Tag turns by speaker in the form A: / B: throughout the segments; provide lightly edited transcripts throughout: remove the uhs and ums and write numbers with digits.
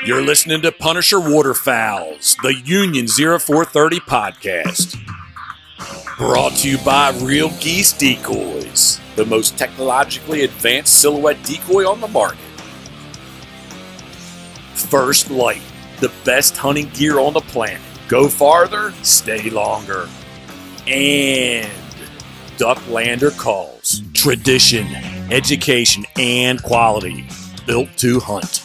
A: You're listening to Punisher Waterfowls, the Union 0430 podcast. Brought to you by Real Geese Decoys, the most technologically advanced silhouette decoy on the market. First Light, the best hunting gear on the planet. Go farther, stay longer. And Ducklander Calls, tradition, education, and quality. Built to hunt.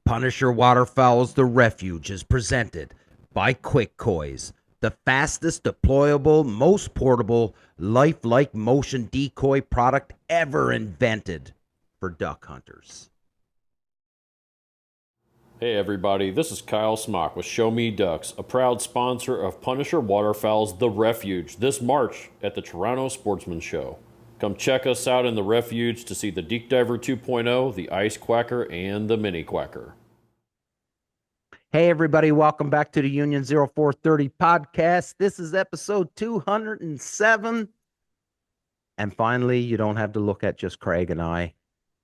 B: Punisher Waterfowls The Refuge is presented by Quick Koys, the fastest deployable, most portable, lifelike motion decoy product ever invented for duck hunters.
C: Hey everybody, this is Kyle Smock with Show Me Ducks, a proud sponsor of Punisher Waterfowls The Refuge this March at the Toronto Sportsman Show. Come check us out in the Refuge to see the Deep Diver 2.0, the Ice Quacker, and the Mini Quacker.
B: Hey everybody, welcome back to the Union 0430 podcast. This is episode 207. And finally, you don't have to look at just Craig and I.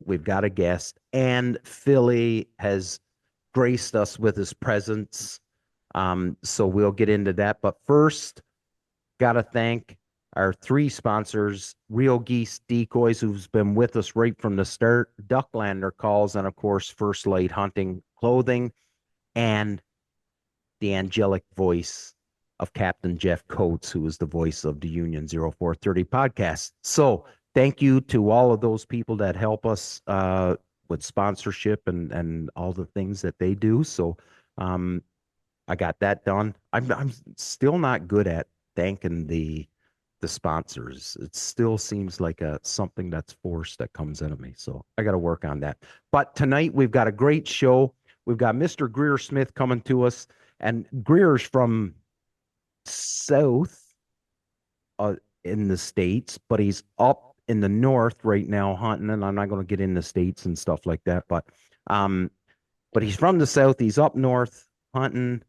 B: We've got a guest, and Philly has graced us with his presence. So we'll get into that. But first, got to thank our three sponsors, Real Geese Decoys, who's been with us right from the start, Ducklander Calls, and of course, First Light Hunting Clothing, and the angelic voice of Captain Jeff Coates, who is the voice of the Union 0430 podcast. So thank you to all of those people that help us with sponsorship and all the things that they do. So I got that done. I'm still not good at thanking the sponsors. It still seems like something that's forced that comes out of me. So I got to work on that. But tonight we've got a great show. We've got Mr. Greer Smith coming to us, and Greer's from south in the States, but he's up in the north right now hunting, and I'm not going to get into states and stuff like that, but he's from the south. He's up north hunting.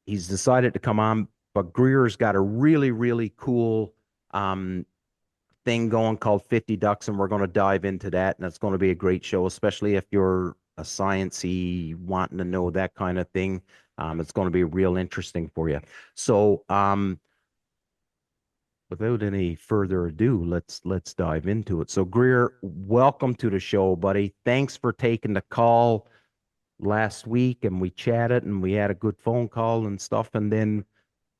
B: He's decided to come on, but Greer's got a really, really cool thing going called 50 Ducks, and we're going to dive into that, and it's going to be a great show, especially if you're a sciencey, wanting to know that kind of thing. It's going to be real interesting for you. So without any further ado, let's dive into it. So Greer, welcome to the show, buddy. Thanks for taking the call last week, and we chatted and we had a good phone call and stuff. And then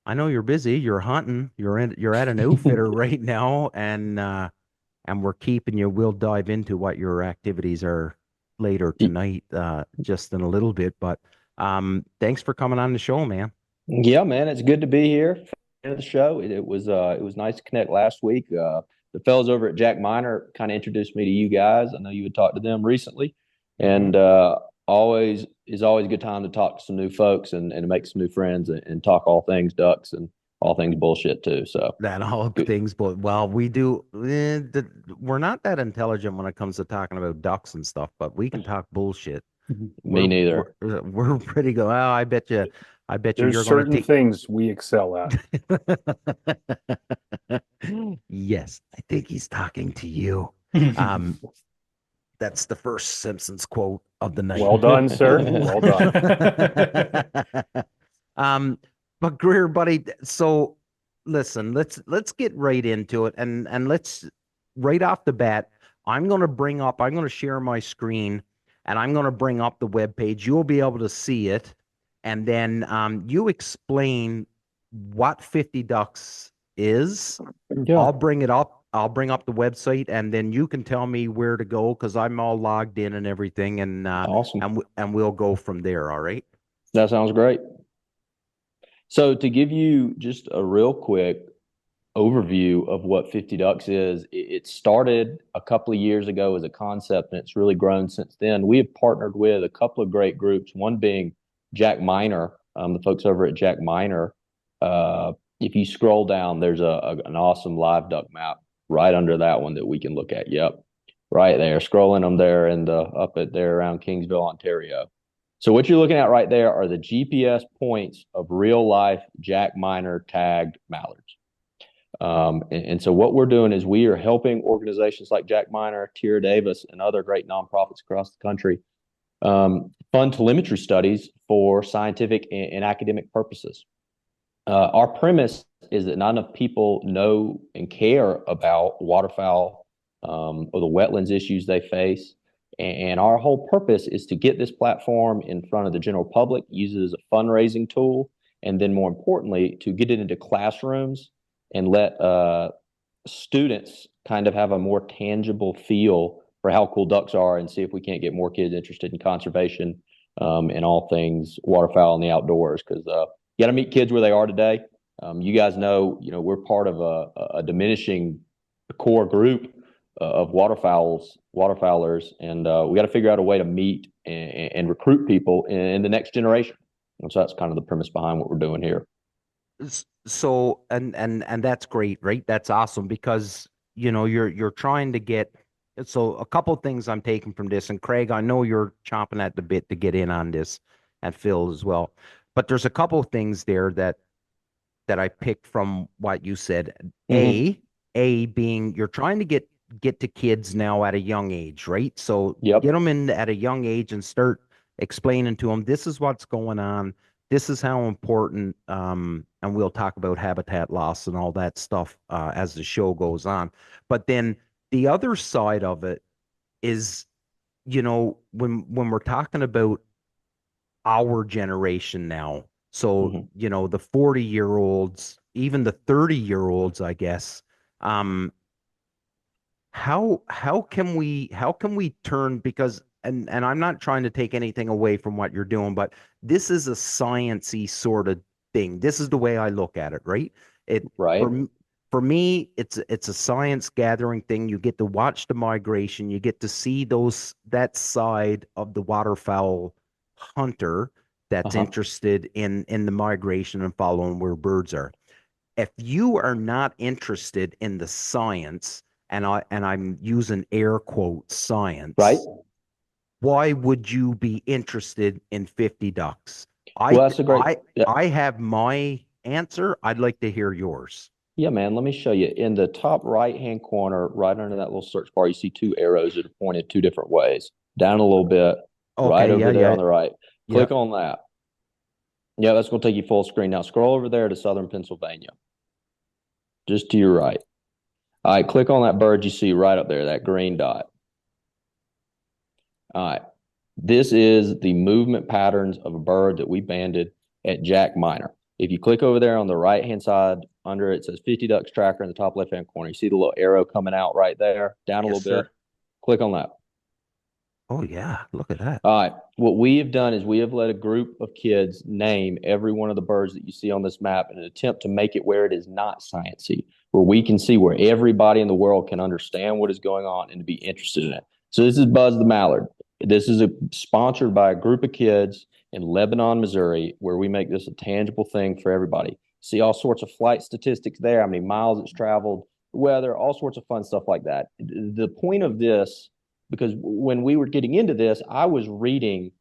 B: I know you're busy, you're hunting, you're at an outfitter right now, and we're keeping you. We'll dive into what your activities are later tonight, just in a little bit, but thanks for coming on the show, man.
D: Yeah, man, it's good to be here at the show. It was nice to connect last week. The fellas over at Jack Miner kind of introduced me to you guys. I know you had talked to them recently, and always a good time to talk to some new folks and make some new friends and talk all things ducks and all things bullshit too. So
B: that all things, but well, we do. We're not that intelligent when it comes to talking about ducks and stuff, but we can talk bullshit.
D: Me neither.
B: We're pretty good. Well, I bet you.
E: There's
B: you're
E: certain
B: going to
E: things we excel at.
B: Yes, I think he's talking to you. That's the first Simpsons quote of the night.
E: Well done, sir. Well done.
B: But Greer, buddy, so listen, let's get right into it, and let's right off the bat, I'm going to share my screen, and I'm going to bring up the webpage. You'll be able to see it, and then you explain what 50 Ducks is.
D: Yeah.
B: I'll bring it up. I'll bring up the website, and then you can tell me where to go, because I'm all logged in and everything, and
D: awesome.
B: And we'll go from there. All right.
D: That sounds great. So to give you just a real quick overview of what 50 Ducks is, it started a couple of years ago as a concept, and it's really grown since then. We have partnered with a couple of great groups, one being Jack Miner, the folks over at Jack Miner. If you scroll down, there's an awesome live duck map right under that one that we can look at. Yep, right there, scrolling them there and up at there around Kingsville, Ontario. So what you're looking at right there are the GPS points of real life Jack Miner tagged mallards. And so what we're doing is we are helping organizations like Jack Miner, Tierra Davis, and other great nonprofits across the country fund telemetry studies for scientific and academic purposes. Our premise is that not enough people know and care about waterfowl or the wetlands issues they face. And our whole purpose is to get this platform in front of the general public, use it as a fundraising tool, and then more importantly, to get it into classrooms and let students kind of have a more tangible feel for how cool ducks are, and see if we can't get more kids interested in conservation and all things waterfowl in the outdoors. Because you got to meet kids where they are today. You guys know, we're part of a diminishing core group of waterfowlers, and we got to figure out a way to meet and recruit people in the next generation. And so that's kind of the premise behind what we're doing here.
B: So, and that's great, right? That's awesome, because you're trying to get. So a couple of things I'm taking from this, and Craig, I know you're chomping at the bit to get in on this, and Phil as well. But there's a couple of things there that I picked from what you said. A being you're trying to get to kids now at a young age, right? So
D: Yep.
B: get them in at a young age and start explaining to them, this is what's going on. This is how important, and we'll talk about habitat loss and all that stuff as the show goes on. But then the other side of it is, when we're talking about our generation now, so the 40-year-olds, even the 30-year-olds, I guess, how can we turn, because and I'm not trying to take anything away from what you're doing, but this is a sciencey sort of thing. This is the way I look at it, right?
D: Right.
B: For me, it's a science gathering thing. You get to watch the migration. You get to see that side of the waterfowl hunter that's interested in the migration and following where birds are. If you are not interested in the science, and I'm using air quote science,
D: right?
B: Why would you be interested in 50 ducks?
D: That's a great.
B: I have my answer. I'd like to hear yours.
D: Yeah, man. Let me show you. In the top right-hand corner, right under that little search bar, you see two arrows that are pointed two different ways. Down a little bit, right over there on the right. Click on that. Yeah, that's going to take you full screen. Now scroll over there to southern Pennsylvania, just to your right. All right, click on that bird you see right up there, that green dot. All right, this is the movement patterns of a bird that we banded at Jack Miner. If you click over there on the right-hand side, under it says 50 ducks tracker in the top left-hand corner. You see the little arrow coming out right there, down a little bit. Click on that.
B: Oh, yeah. Look at that.
D: All right. What we have done is we have let a group of kids name every one of the birds that you see on this map in an attempt to make it where it is not sciencey, where we can see where everybody in the world can understand what is going on and to be interested in it. So this is Buzz the Mallard. This is sponsored by a group of kids in Lebanon, Missouri, where we make this a tangible thing for everybody. See all sorts of flight statistics there, how many miles it's traveled, weather, all sorts of fun stuff like that. The point of this, because when we were getting into this, I was reading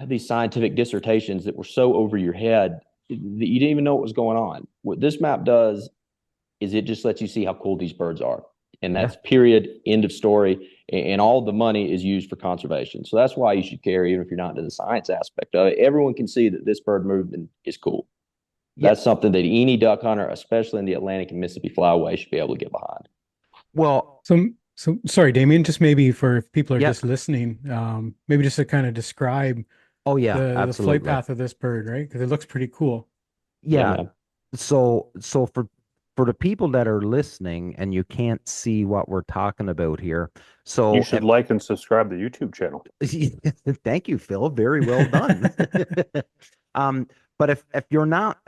D: these scientific dissertations that were so over your head that you didn't even know what was going on. What this map does is it just lets you see how cool these birds are. And that's period, end of story. And all the money is used for conservation. So that's why you should care, even if you're not into the science aspect of it. Everyone can see that this bird movement is cool. That's something that any duck hunter, especially in the Atlantic and Mississippi flyway, should be able to get behind.
B: Well,
F: so sorry, Damien, just maybe for if people are just listening, maybe just to kind of describe the flight path of this bird, right? Because it looks pretty cool.
B: Yeah. So for the people that are listening and you can't see what we're talking about here, so
E: you should like and subscribe to the YouTube channel.
B: Thank you, Phil. Very well done. But if you're not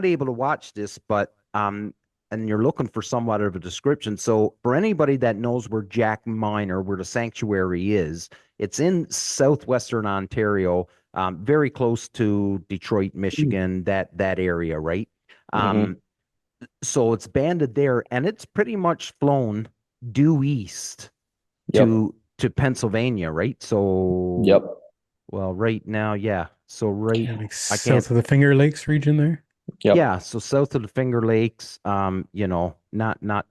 B: able to watch this, but and you're looking for somewhat of a description, so for anybody that knows where Jack Miner, where the sanctuary is, it's in southwestern Ontario, very close to Detroit, Michigan, that area, right? So it's banded there, and it's pretty much flown due east to Pennsylvania, right? So well, right now, so right
F: south of the Finger Lakes region there.
D: Yep.
B: Yeah, so south of the Finger Lakes, not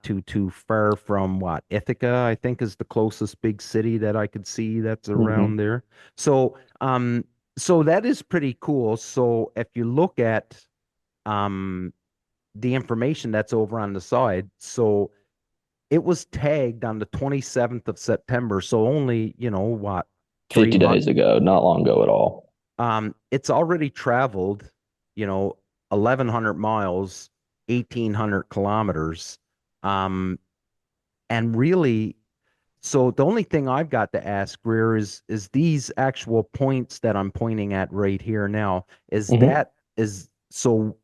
B: too far from what, Ithaca, I think is the closest big city that I could see that's around there. So, so that is pretty cool. So if you look at the information that's over on the side, so it was tagged on the 27th of September, so only, what,
D: 50
B: 300
D: days ago, not long ago at all.
B: It's already traveled, 1,100 miles, 1,800 kilometers. And really, so the only thing I've got to ask, Greer, is these actual points that I'm pointing at right here now, so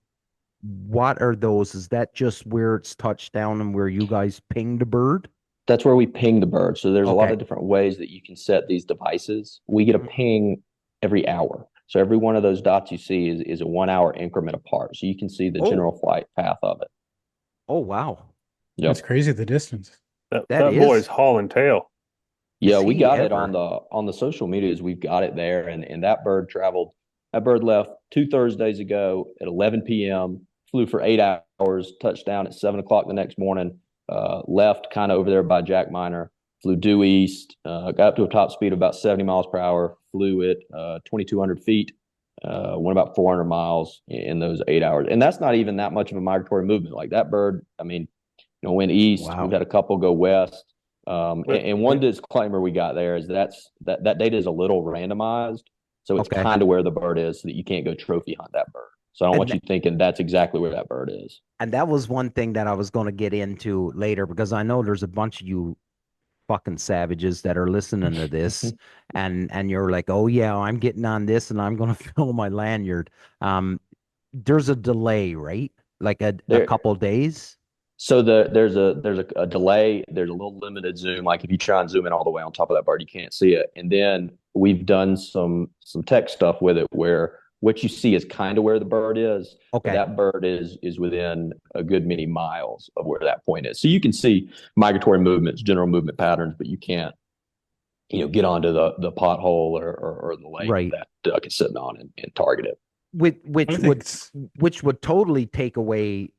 B: what are those? Is that just where it's touched down and where you guys pinged a bird?
D: That's where we ping the bird. So there's a lot
B: Okay.
D: of different ways that you can set these devices. We get a ping every hour. So every one of those dots you see is a 1 hour increment apart. So you can see the general flight path of it.
B: Oh, wow.
D: Yep.
F: That's crazy, the distance.
E: That
B: is.
E: boy's hauling tail.
D: Yeah,
B: Is
D: we
B: he
D: got it
B: ever?
D: on the social medias. We've got it there, and that bird traveled. That bird left 2 Thursdays ago at 11 p.m. Flew for 8 hours. Touched down at 7 o'clock the next morning. Left kind of over there by Jack Miner. Flew due east. Got up to a top speed of about 70 miles per hour. Flew at 2,200 feet. Went about 400 miles in those 8 hours, and that's not even that much of a migratory movement. Like that bird, I mean, went east.
B: Wow.
D: We've had a couple go west. And one disclaimer we got there is that data is a little randomized. So it's kind of where the bird is, so that you can't go trophy hunt that bird. So I don't want you thinking that's exactly where that bird is.
B: And that was one thing that I was going to get into later, because I know there's a bunch of you fucking savages that are listening to this and you're like, oh yeah, I'm getting on this and I'm going to fill my lanyard. There's a delay, right? Like a couple days.
D: So there's a delay. There's a little limited zoom. Like if you try and zoom in all the way on top of that bird, you can't see it. And then we've done some tech stuff with it where what you see is kind of where the bird is.
B: Okay.
D: But that bird is within a good many miles of where that point is. So you can see migratory movements, general movement patterns, but you can't, get onto the pothole or the lake that duck is sitting on and target it.
B: Which would totally take away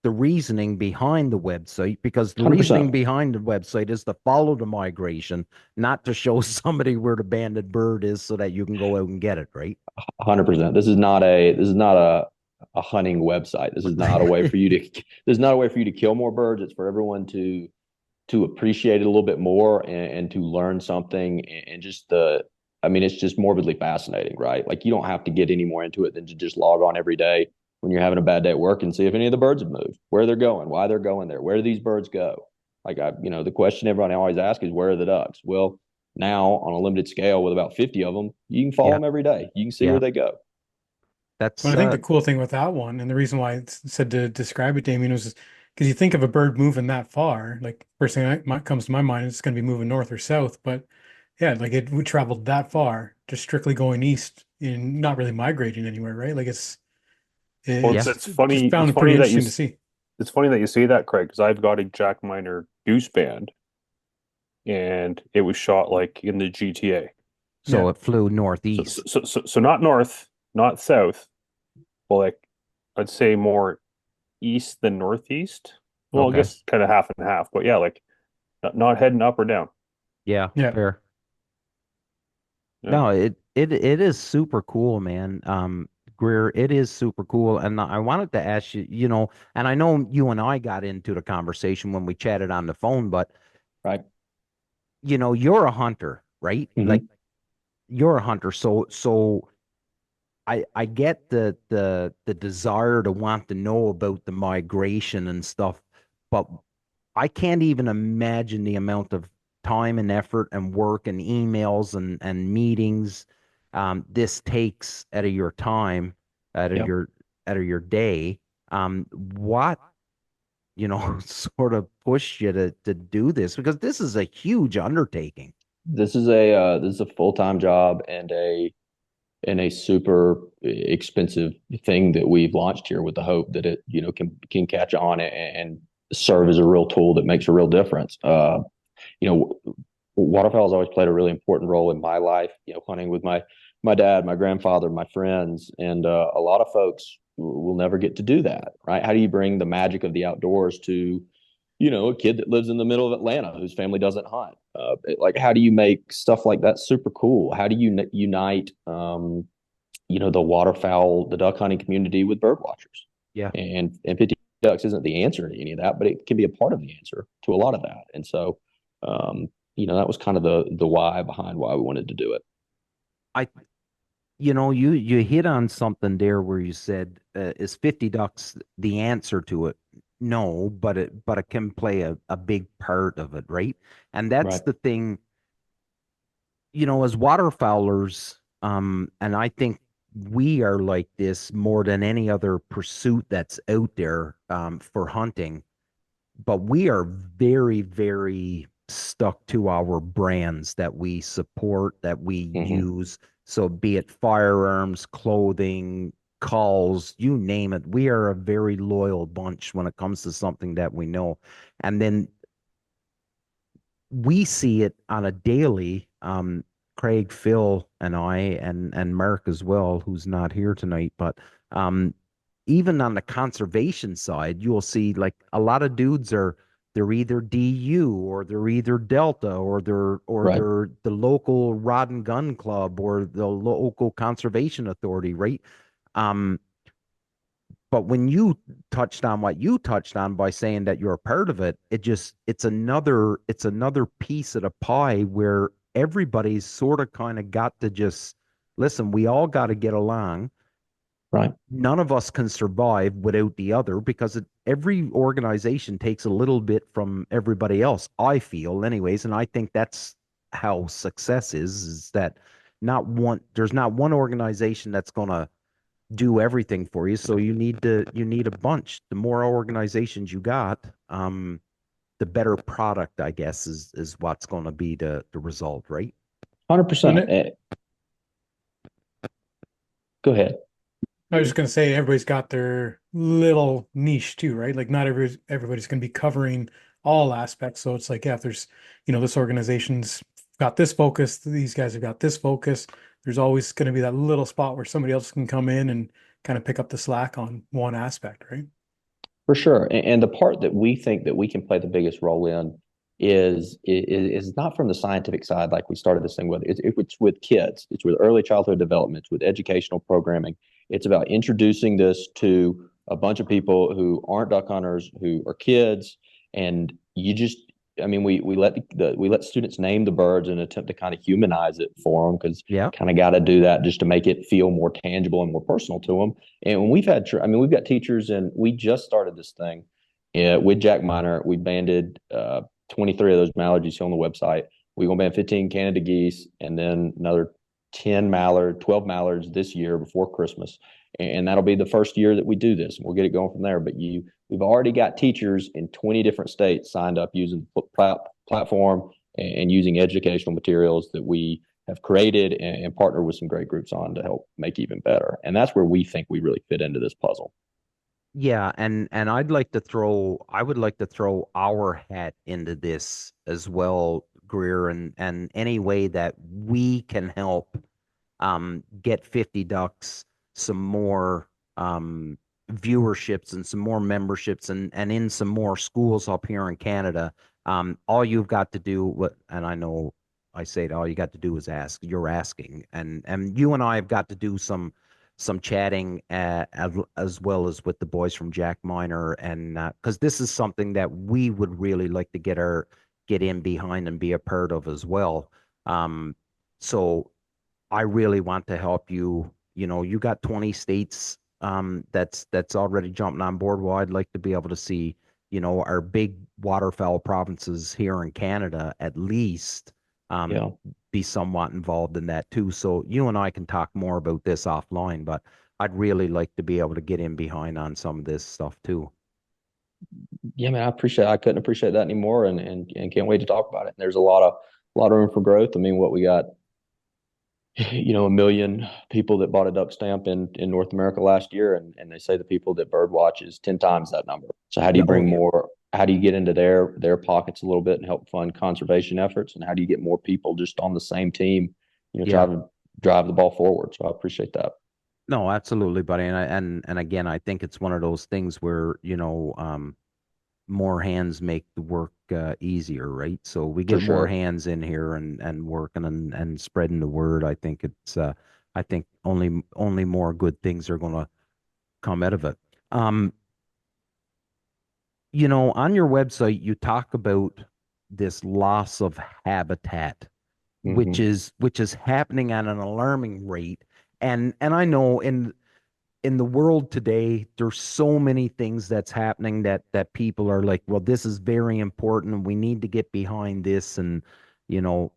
B: the reasoning behind the website, because the
D: 100%.
B: reasoning behind the website is to follow the migration, not to show somebody where the banded bird is so that you can go out and get it, right?
D: 100%. This is not a hunting website. This is not a way for you to kill more birds. It's for everyone to appreciate it a little bit more and to learn something, and just it's just morbidly fascinating, right? Like you don't have to get any more into it than to just log on every day when you're having a bad day at work and see if any of the birds have moved, where they're going, why they're going there, where do these birds go? Like the question everyone always asks is, where are the ducks? Well, now on a limited scale with about 50 of them, you can follow them every day. You can see where they go.
F: Well, I think the cool thing with that one, and the reason why it's said to describe it, Damien, was because you think of a bird moving that far, like first thing that comes to my mind is it's going to be moving north or south, but yeah, like it would travel that far, just strictly going east and not really migrating anywhere, right? Like it's
E: funny.
F: Found pretty interesting to see.
E: It's funny that you say that, Craig, because I've got a Jack Miner goose band, and it was shot like in the GTA.
B: So it flew northeast.
E: So not north, not south. Well, like I'd say more east than northeast. Well, I guess kind of half and half, but yeah, like not heading up or down.
B: Yeah. Fair. Yeah. No, it is super cool, man. Greer, it is super cool. And I wanted to ask you, and I know you and I got into the conversation when we chatted on the phone, but you're a hunter, right?
D: Mm-hmm.
B: Like you're a hunter. So I get the desire to want to know about the migration and stuff, but I can't even imagine the amount of time and effort and work and emails and meetings this takes out of your time, out of your day. What sort of pushed you to do this? Because this is a huge undertaking.
D: This is a full-time job and a super expensive thing that we've launched here with the hope that it can catch on and serve as a real tool that makes a real difference. Waterfowl has always played a really important role in my life, hunting with my dad, my grandfather, my friends, and a lot of folks we'll never get to do that, right? How do you bring the magic of the outdoors to, a kid that lives in the middle of Atlanta whose family doesn't hunt? Like, how do you make stuff like that super cool? How do you unite, the waterfowl, the duck hunting community with bird watchers?
B: Yeah.
D: And 50 ducks isn't the answer to any of that, but it can be a part of the answer to a lot of that. And so, that was kind of the why behind why we wanted to do it.
B: You hit on something there where you said, is 50 ducks the answer to it? No, but it can play a big part of it, right? And that's
D: Right.
B: the thing, as waterfowlers, and I think we are like this more than any other pursuit that's out there, for hunting, but we are very, very stuck to our brands that we support, that we use. So be it firearms, clothing, calls, you name it. We are a very loyal bunch when it comes to something that we know. And then we see it on a daily, Craig, Phil, and I, and Mark as well, who's not here tonight, but even on the conservation side, you'll see like a lot of dudes they're either DU or they're either Delta or
D: Right.
B: they're the local rod and gun club or the local conservation authority, right? But when you touched on what you touched on by saying that you're a part of it, it's another piece of the pie where everybody's sort of kind of got to just listen, we all got to get along.
D: Right.
B: None of us can survive without the other because every organization takes a little bit from everybody else, I feel anyways. And I think that's how success is that there's not one organization that's going to do everything for you. So you need a bunch. The more organizations you got, the better product, I guess, is what's going to be the result, right?
D: 100%. Go ahead.
F: I was just going to say everybody's got their little niche too, right? Like not everybody's going to be covering all aspects. So it's like, yeah, if there's, this organization's got this focus, these guys have got this focus. There's always going to be that little spot where somebody else can come in and kind of pick up the slack on one aspect, right?
D: For sure. And the part that we think that we can play the biggest role in is not from the scientific side, like we started this thing with. It's with kids. It's with early childhood development. It's with educational programming. It's about introducing this to a bunch of people who aren't duck hunters, who are kids, and we let students name the birds and attempt to kind of humanize it for them because kind of got to do that just to make it feel more tangible and more personal to them. And when we've got teachers, and we just started this thing with Jack Miner. We banded 23 of those mallards you see on the website. We're going to band 15 Canada geese and then another 12 mallards this year before Christmas. And that'll be the first year that we do this. And we'll get it going from there. But we've already got teachers in 20 different states signed up using the platform and using educational materials that we have created and partner with some great groups on to help make even better. And that's where we think we really fit into this puzzle.
B: Yeah, and I would like to throw our hat into this as well, Greer, and any way that we can help get 50 Ducks some more viewerships and some more memberships and in some more schools up here in Canada. All you've got to do, and I know I say it, all you got to do is ask. You're asking, and you and I have got to do some chatting as well as with the boys from Jack Miner, and because this is something that we would really like to get in behind and be a part of as well. So I really want to help you. You got 20 states that's already jumping on board. Well, I'd like to be able to see our big waterfowl provinces here in Canada at least be somewhat involved in that too. So you and I can talk more about this offline, but I'd really like to be able to get in behind on some of this stuff too.
D: Yeah, man, I couldn't appreciate that anymore, and can't wait to talk about it. There's a lot of room for growth. I mean, what we got, 1 million people that bought a duck stamp in North America last year, and they say the people that bird watch is 10 times that number. So how do you bring more? How do you get into their pockets a little bit and help fund conservation efforts? And how do you get more people just on the same team, try to drive the ball forward? So I appreciate that.
B: No, absolutely, buddy. And again, I think it's one of those things where, more hands make the work easier, right? So we
D: For
B: get more
D: sure.
B: hands in here and working and spreading the word. I think only more good things are going to come out of it. Um, on your website, you talk about this loss of habitat,
D: Hmm.
B: which is happening at an alarming rate. And I know in the world today, there's so many things that's happening that people are like, well, this is very important. We need to get behind this, and you know,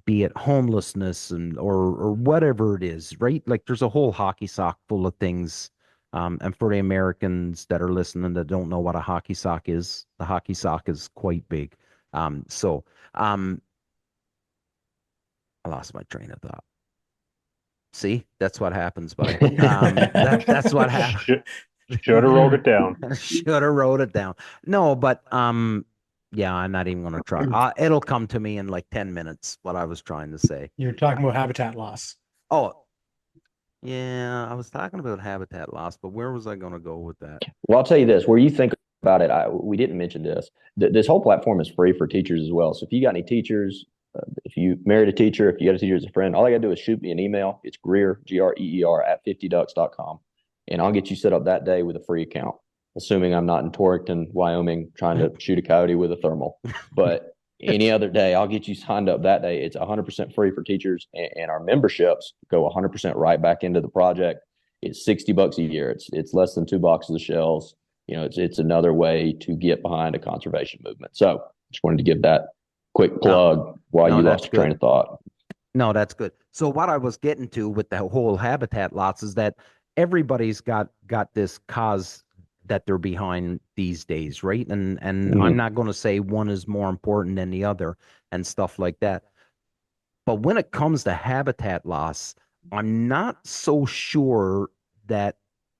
B: be it homelessness or whatever it is, right? Like there's a whole hockey sock full of things. And for the Americans that are listening that don't know what a hockey sock is, the hockey sock is quite big. So I lost my train of thought. See, that's what happens, buddy. That's what happens.
E: Should have wrote it down.
B: Should have wrote it down. No, but yeah, I'm not even gonna try. It'll come to me in like 10 minutes what I was trying to say.
F: You're talking about habitat loss.
B: Oh, yeah, I was talking about habitat loss, but where was I gonna go with that?
D: Well, I'll tell you this, where you think about it, we didn't mention this. This whole platform is free for teachers as well. So if you got any teachers, if you married a teacher, if you got a teacher as a friend, all I got to do is shoot me an email. It's Greer, Greer at 50ducks.com. And I'll get you set up that day with a free account, assuming I'm not in Torrington, Wyoming, trying to shoot a coyote with a thermal. But any other day, I'll get you signed up that day. It's 100% free for teachers, and our memberships go 100% right back into the project. It's $60 a year. It's less than 2 boxes of shells. It's another way to get behind a conservation movement. So just wanted to give that quick plug while
B: No,
D: you
B: that's
D: lost your train
B: good.
D: of thought.
B: No, that's good. So what I was getting to with the whole habitat loss is that everybody's got this cause that they're behind these days, right? And I'm
D: Mhm.
B: not going to say one is more important than the other and stuff like that. But when it comes to habitat loss, I'm not so sure that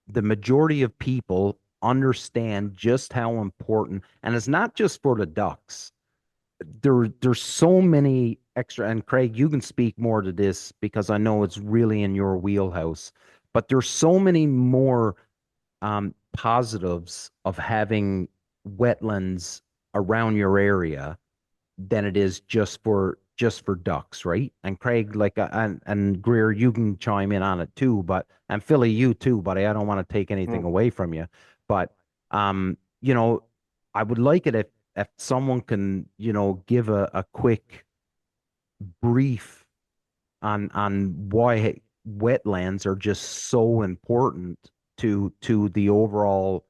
B: the majority of people understand just how important, and it's not just for the ducks. There's so many extra, and Craig, you can speak more to this because I know it's really in your wheelhouse, but there's so many more positives of having wetlands around your area than it is just for ducks, right? And Craig, like, and Greer, you can chime in on it too, but and Philly, you too, buddy. I don't want to take anything
E: Mm.
B: away from you, but um, you know, I would like it if someone can, give a quick brief on why wetlands are just so important to the overall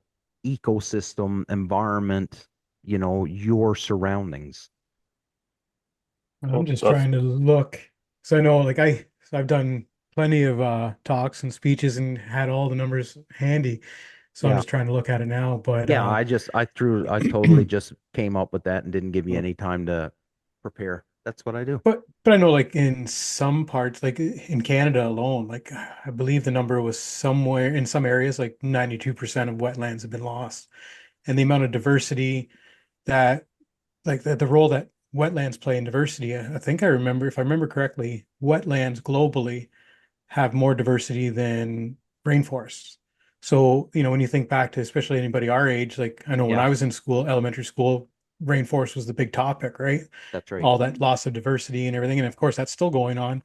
B: ecosystem environment, your surroundings.
F: I'm
E: Well,
F: just
E: that's
F: trying to look. So I know, like so I've done plenty of talks and speeches and had all the numbers handy. So I'm
B: Yeah.
F: just trying to look at it now. But
B: Yeah, I totally just came up with that and didn't give you any time to prepare. That's what I do.
F: but I know, like in some parts, like in Canada alone, like I believe the number was somewhere in some areas, like 92% of wetlands have been lost. And the amount of diversity that, like the role that wetlands play in diversity, I think I remember, if I remember correctly, wetlands globally have more diversity than rainforests. So, when you think back to especially anybody our age, like I know when
B: Yeah,
F: I was in school, elementary school, rainforest was the big topic, right?
B: that's right.
F: All that loss of diversity and everything. And of course, that's still going on.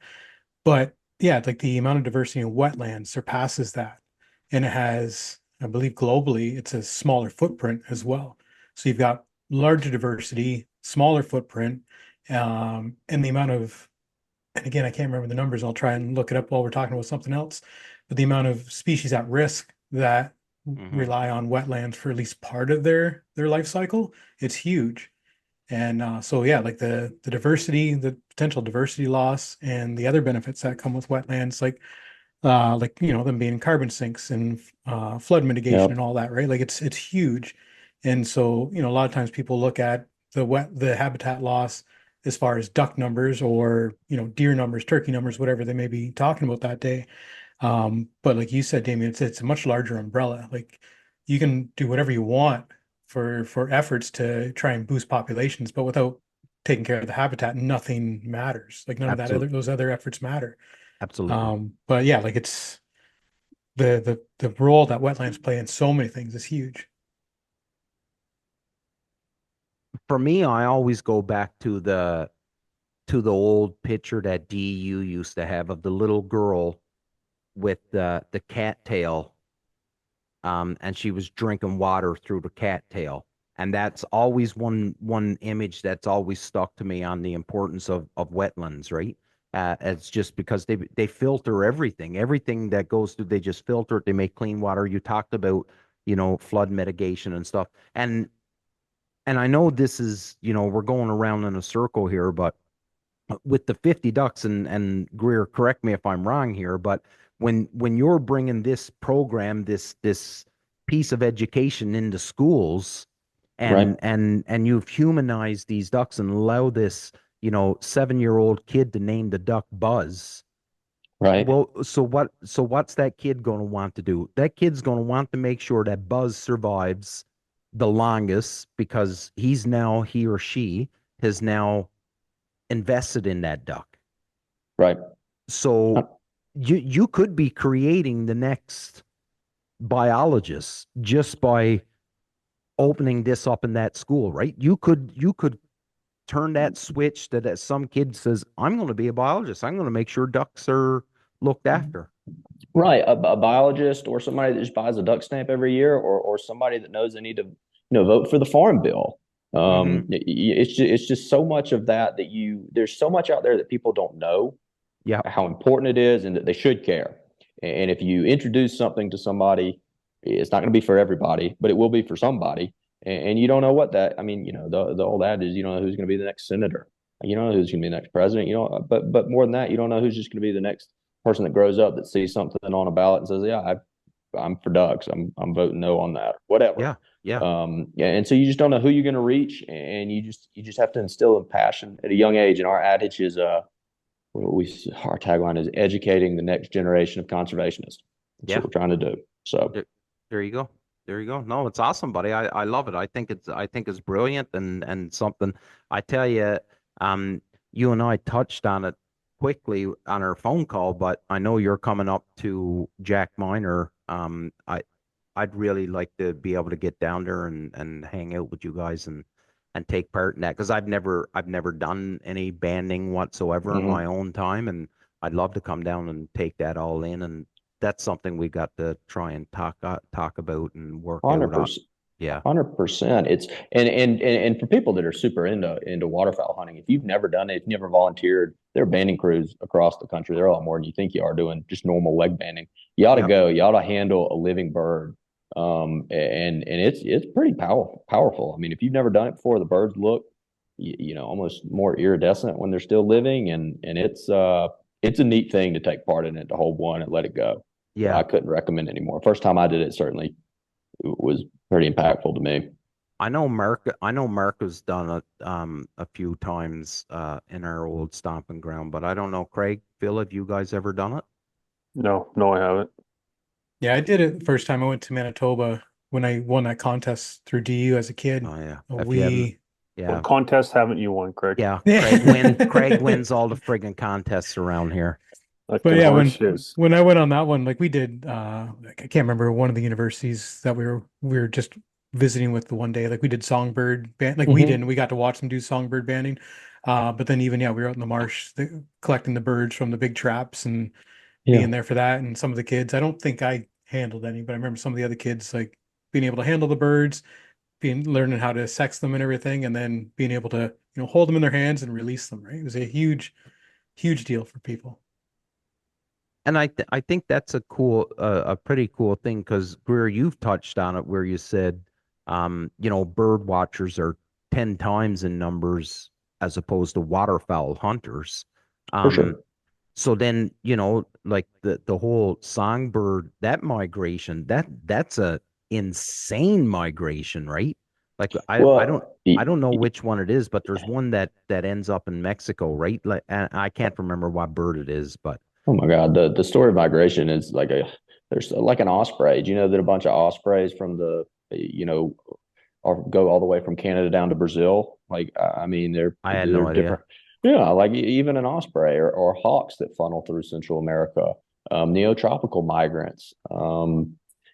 F: But yeah, like the amount of diversity in wetlands surpasses that. And it has, I believe globally, it's a smaller footprint as well. So you've got larger diversity, smaller footprint, and the amount of, and again, I can't remember the numbers. I'll try and look it up while we're talking about something else. But the amount of species at risk that
B: Hmm.
F: rely on wetlands for at least part of their life cycle, it's huge. And so yeah, like the diversity, the potential diversity loss, and the other benefits that come with wetlands, like them being carbon sinks and flood mitigation and
D: Yep.
F: all that, right? Like it's huge. And so a lot of times people look at the habitat loss as far as duck numbers or deer numbers, turkey numbers, whatever they may be talking about that day. But like you said, Damien, it's a much larger umbrella. Like you can do whatever you want for efforts to try and boost populations, but without taking care of the habitat, nothing matters. Like none of that
B: Absolutely.
F: those other efforts matter.
B: Absolutely.
F: But yeah, like it's the role that wetlands play in so many things is huge.
B: For me, I always go back to the old picture that DU used to have of the little girl with the cattail, and she was drinking water through the cattail. And that's always one image that's always stuck to me on the importance of wetlands, right? It's just because they filter everything that goes through. They just filter it. They make clean water. You talked about, flood mitigation and stuff. And I know this is, we're going around in a circle here, but with the 50 ducks and Greer, correct me if I'm wrong here, but when you're bringing this program, this piece of education into schools,
D: Right.
B: and you've humanized these ducks and allow this 7-year-old kid to name the duck Buzz.
D: Right.
B: Well, what's that kid going to want to do? That kid's going to want to make sure that Buzz survives the longest, because he or she has now invested in that duck.
D: Right.
B: So you could be creating the next biologist just by opening this up in that school, right? You could turn that switch that some kid says, I'm going to be a biologist. I'm going to make sure ducks are looked after.
D: Right. A biologist, or somebody that just buys a duck stamp every year, or somebody that knows they need to, vote for the farm bill. It's just so much of that there's so much out there that people don't know how important it is, and that they should care. And if you introduce something to somebody, it's not going to be for everybody, but it will be for somebody. And you don't know what that, the old adage is, you don't know who's going to be the next senator. You don't know who's going to be the next president. But more than that, you don't know who's just going to be the next person that grows up that sees something on a ballot and says, yeah, I'm for ducks. I'm voting no on that, whatever.
B: Yeah.
D: And so you just don't know who you're going to reach, and you just have to instill in passion at a young age. And our adage is, our tagline is educating the next generation of conservationists. That's what we're trying to do. So
B: there you go. There you go. No, it's awesome, buddy. I love it. I think it's brilliant, and something. I tell you, you and I touched on it quickly on our phone call, but I know you're coming up to Jack Miner. I'd really like to be able to get down there and hang out with you guys and take part in that, because I've never done any banding whatsoever in my own time, and I'd love to come down and take that all in. And that's something we got to try and talk about and work
D: 100%.
B: out on. Yeah,
D: 100%. It's and for people that are super into waterfowl hunting, if you've never done it, if you've never volunteered, there are banding crews across the country. There are a lot more than you think you are doing just normal leg banding. You ought to go. You ought to handle a living bird, and it's pretty powerful. I mean, if you've never done it before, the birds look, almost more iridescent when they're still living, and it's a neat thing to take part in it, to hold one and let it go.
B: Yeah,
D: I couldn't recommend anymore. First time I did it, certainly was pretty impactful to me.
B: I know Mark has done it a few times in our old stomping ground, but I don't know, Craig, Phil, have you guys ever done it?
E: No, I haven't.
F: Yeah, I did it the first time I went to Manitoba when I won that contest through DU as a kid.
B: Oh yeah.
E: What contest haven't you won, Craig?
B: Yeah. Craig wins all the friggin' contests around here.
F: But yeah, when I went on that one, like we did, I can't remember, one of the universities that we were just visiting with the one day. Like we did songbird band, like we got to watch them do songbird banding. But then even we were out in the marsh collecting the birds from the big traps and being there for that. And some of the kids, I don't think I handled any, but I remember some of the other kids like being able to handle the birds, learning how to sex them and everything, and then being able to hold them in their hands and release them. Right, it was a huge deal for people.
B: And I think that's a pretty cool thing, because Greer, you've touched on it where you said, bird watchers are 10 times in numbers as opposed to waterfowl hunters.
D: For sure.
B: So then, like the whole songbird, that migration, that's a insane migration, right? Like I don't know which one it is, but there's one that ends up in Mexico, right? Like, and I can't remember what bird it is, but
D: oh my God, the story of migration is there's like an osprey. Do you know that a bunch of ospreys from go all the way from Canada down to Brazil? Like, I mean,
B: I had
D: they're
B: no idea.
D: Different. Yeah, like even an osprey or hawks that funnel through Central America. neotropical migrants,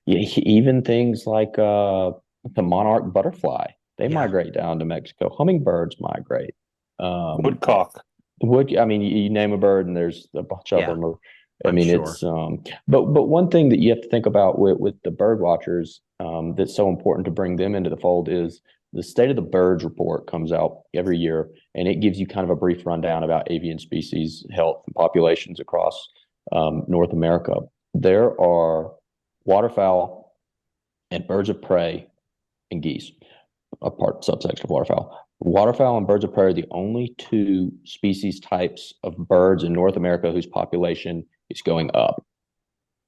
D: even things like the monarch butterfly. They migrate down to Mexico. Hummingbirds migrate.
E: Woodcock.
D: I mean, you name a bird, and there's a bunch of them. I
B: I'm
D: mean,
B: sure.
D: it's but one thing that you have to think about with the bird watchers, that's so important to bring them into the fold is the State of the Birds report comes out every year, and it gives you kind of a brief rundown about avian species health and populations across North America. There are waterfowl and birds of prey and geese, a subsection of waterfowl. Waterfowl and birds of prey are the only two species types of birds in North America whose population is going up.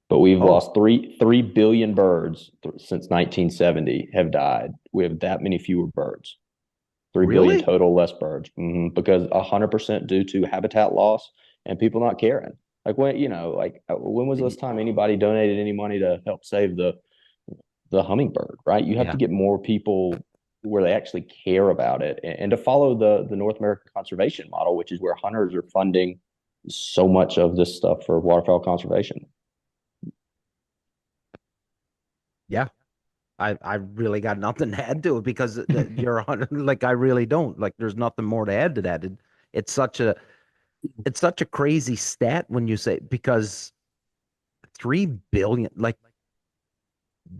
D: But we've lost 3 billion birds since 1970 have died. We have that many fewer birds. 3 billion total less birds, because 100% due to habitat loss and people not caring. Like when was the last time anybody donated any money to help save the hummingbird? Right? You have to get more people where they actually care about it, and to follow the North American conservation model, which is where hunters are funding so much of this stuff for waterfowl conservation.
B: Yeah. I really got nothing to add to it because you're 100, like I really don't. Like there's nothing more to add to that. It's such a crazy stat when you say, because 3 billion, like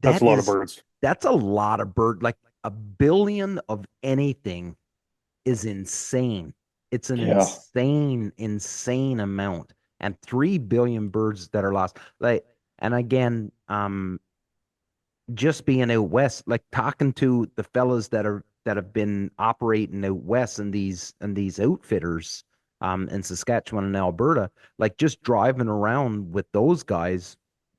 E: that's a lot of birds.
B: That's a lot of bird. Like a billion of anything is insane. It's an insane amount. And 3 billion birds that are lost. Like, and again, just being out west, like talking to the fellas that have been operating out west and these outfitters in Saskatchewan and Alberta, like just driving around with those guys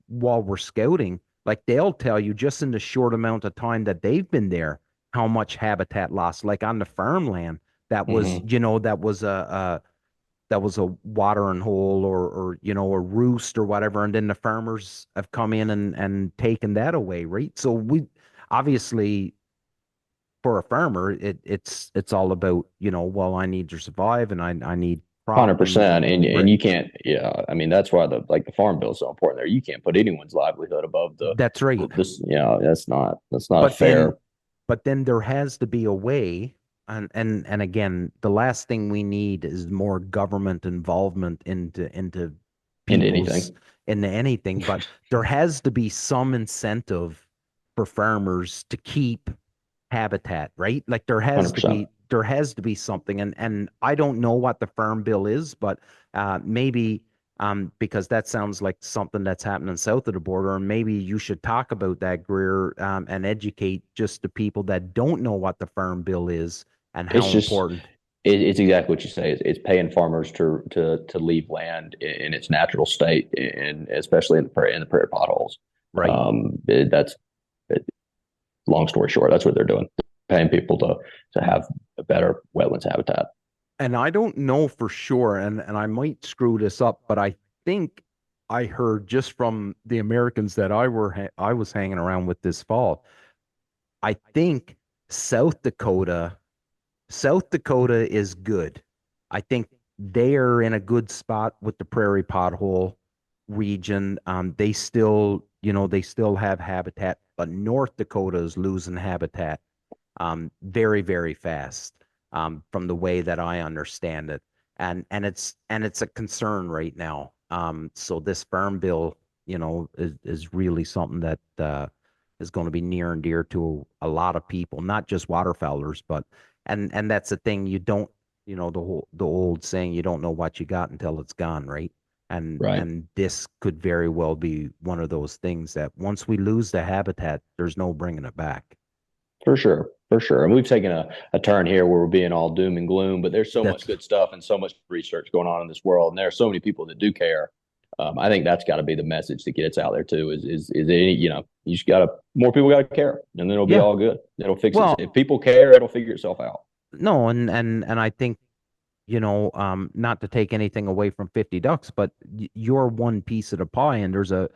B: while we're scouting, like they'll tell you just in the short amount of time that they've been there how much habitat loss. Like on the farmland that was that was a watering hole or a roost or whatever, and then the farmers have come in and taken that away, right? So we obviously, for a farmer, it's all about, well, I need to survive and I need
D: 100%, and you can't. Yeah, I mean that's why the farm bill is so important. There, you can't put anyone's livelihood above the.
B: That's right.
D: That's not fair.
B: But then there has to be a way. And again, the last thing we need is more government involvement into anything. But there has to be some incentive for farmers to keep habitat, right? Like there has 100%. There has to be something. And I don't know what the farm bill is, but maybe because that sounds like something that's happening south of the border, and maybe you should talk about that, Greer, and educate just the people that don't know what the farm bill is. And how important
D: it's exactly what you say. It's paying farmers to leave land in its natural state, and especially in the prairie potholes.
B: Right.
D: Long story short, that's what they're doing. Paying people to have a better wetlands habitat.
B: And I don't know for sure, and I might screw this up, but I think I heard just from the Americans that I was hanging around with this fall, I think South Dakota is good. I think they are in a good spot with the prairie pothole region. They still have habitat, but North Dakota is losing habitat very, very fast from the way that I understand it. And it's a concern right now. So this farm bill, is really something that is going to be near and dear to a lot of people, not just waterfowlers, but and that's the thing. You don't, the old saying, you don't know what you got until it's gone, right? And this could very well be one of those things that once we lose the habitat, there's no bringing it back.
D: For sure. And we've taken a turn here where we're being all doom and gloom, but there's so much good stuff and so much research going on in this world, and there are so many people that do care. I think that's got to be the message that gets out there too. Is you just more people got to care, and then it'll be all good. It'll fix it. If people care, it'll figure itself out.
B: No, and I think, not to take anything away from 50 Ducks, but you're one piece of the pie, and there's a